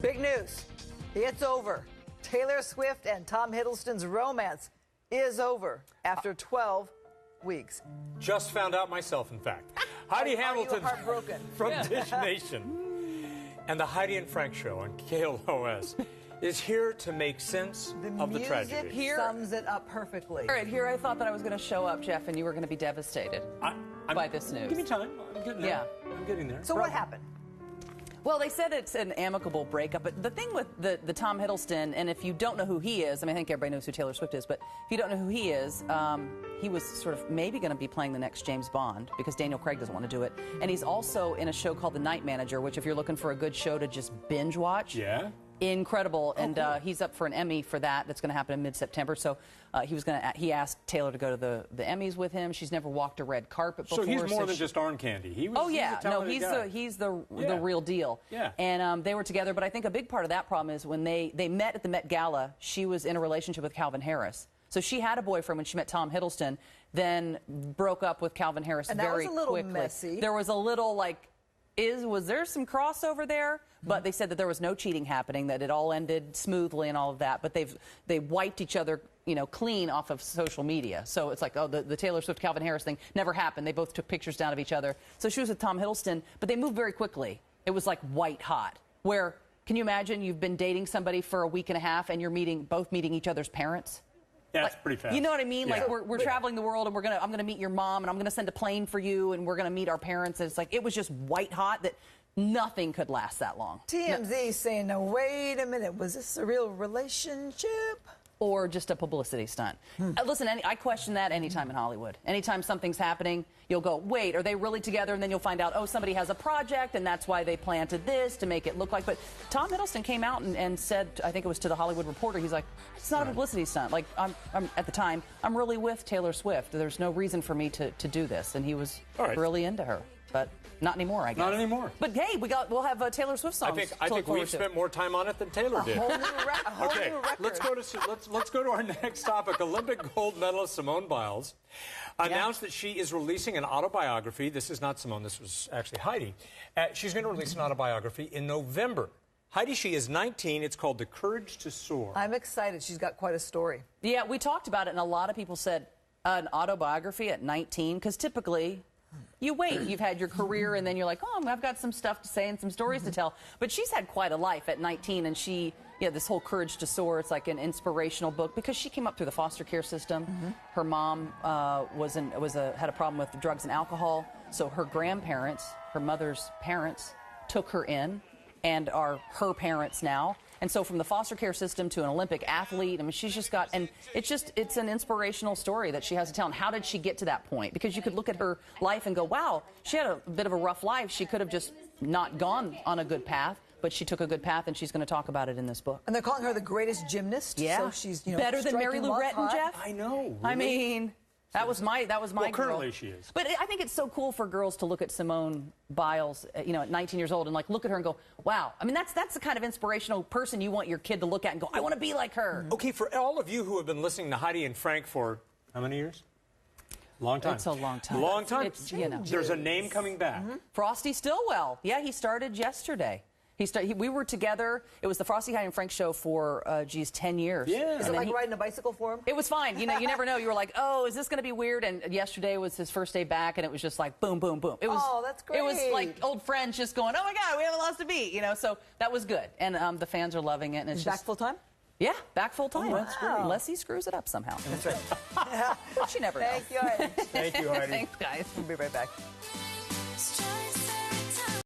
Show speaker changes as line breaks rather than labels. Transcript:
Big news. It's over. Taylor Swift and Tom Hiddleston's romance is over after 12 weeks.
Just found out myself, in fact. Heidi Hamilton
heartbroken?
from Dish Nation and the Heidi and Frank Show on KLOS is here to make sense of the tragedy.
The music sums it up perfectly.
All right, here I thought that I was going to show up, Jeff, and you were going to be devastated by this news.
Give me time. I'm getting there.
Yeah.
I'm getting there.
So what happened?
Well, they said it's an amicable breakup, but the thing with the Tom Hiddleston, and if you don't know who he is, I mean, I think everybody knows who Taylor Swift is, but if you don't know who he is, he was sort of maybe going to be playing the next James Bond because Daniel Craig doesn't want to do it. And he's also in a show called The Night Manager, which if you're looking for a good show to just binge watch, incredible. And
cool.
He's up for an Emmy for that. That's going to happen in mid-September. So he asked Taylor to go to the Emmys with him. She's never walked a red carpet before.
So he's more than just arm candy. He's
the real deal.
Yeah.
And they were together. But I think a big part of that problem is when they met at the Met Gala, she was in a relationship with Calvin Harris. So she had a boyfriend when she met Tom Hiddleston, then broke up with Calvin Harris very quickly.
And that was a little messy.
There was a little was there some crossover there? But they said that there was no cheating happening, that it all ended smoothly and all of that. But they wiped each other, clean off of social media. So it's like, oh, the Taylor Swift Calvin Harris thing never happened. They both took pictures down of each other. So she was with Tom Hiddleston, but they moved very quickly. It was like white hot. Where can you imagine you've been dating somebody for a week and a half and you're both meeting each other's parents?
Yeah, that's pretty fast.
You know what I mean?
Yeah.
Like we're traveling the world and I'm gonna meet your mom and I'm gonna send a plane for you and we're gonna meet our parents. And it's like it was just white hot that nothing could last that long.
TMZ saying, "No, wait a minute, was this a real relationship?"
Or just a publicity stunt. Listen, I question that anytime in Hollywood. Anytime something's happening, you'll go, wait, are they really together? And then you'll find out, oh, somebody has a project, and that's why they planted this to make it look like. But Tom Hiddleston came out and said, I think it was to the Hollywood Reporter, he's like, it's not a publicity stunt. Like, I'm at the time, I'm really with Taylor Swift. There's no reason for me to do this. And he was really into her. But not anymore, I guess.
Not anymore.
But hey, we'll have a Taylor Swift song.
I think we've spent more time on it than Taylor did.
A whole new record.
Let's go to our next topic. Olympic gold medalist Simone Biles announced that she is releasing an autobiography. This is not Simone. This was actually Heidi. She's going to release an autobiography in November. Heidi, she is 19. It's called The Courage to Soar.
I'm excited. She's got quite a story.
Yeah, we talked about it, and a lot of people said an autobiography at 19, because typically you wait. You've had your career, and then you're like, oh, I've got some stuff to say and some stories to tell. But she's had quite a life at 19, and this whole Courage to Soar, it's like an inspirational book because she came up through the foster care system. Her mom had a problem with drugs and alcohol, so her grandparents, her mother's parents, took her in and are her parents now. And so from the foster care system to an Olympic athlete, I mean, she's just got, and it's an inspirational story that she has to tell. And how did she get to that point? Because you could look at her life and go, wow, she had a bit of a rough life. She could have just not gone on a good path, but she took a good path, and she's going to talk about it in this book.
And they're calling her the greatest gymnast.
Yeah.
So she's,
better than Mary Lou Retton, Jeff?
I know. Really?
I mean, that was my girl.
Currently she is.
But I think it's so cool for girls to look at Simone Biles, at 19 years old, and look at her and go, wow. I mean, that's the kind of inspirational person you want your kid to look at and go, I want to be like her.
Okay, for all of you who have been listening to Heidi and Frank for how many years? Long time.
It's a long time.
Long time.
It's,
There's a name coming back.
Frosty Stillwell. Yeah, he started yesterday. We were together. It was the Frosty, Heidi, and Frank show for, 10 years.
Yeah.
Is it like riding a bicycle for him?
It was fine. You never know. You were like, oh, is this going to be weird? And yesterday was his first day back, and it was just like boom, boom, boom. It was,
oh, that's great.
It was like old friends just going, oh, my God, we haven't lost a beat. So that was good. And the fans are loving it. And it's
back full time?
Yeah, back full time.
Oh, that's great.
Unless he screws it up somehow.
That's right.
But you never know.
Thank you, Heidi.
Thank you, Heidi.
Thanks, guys.
We'll be right back.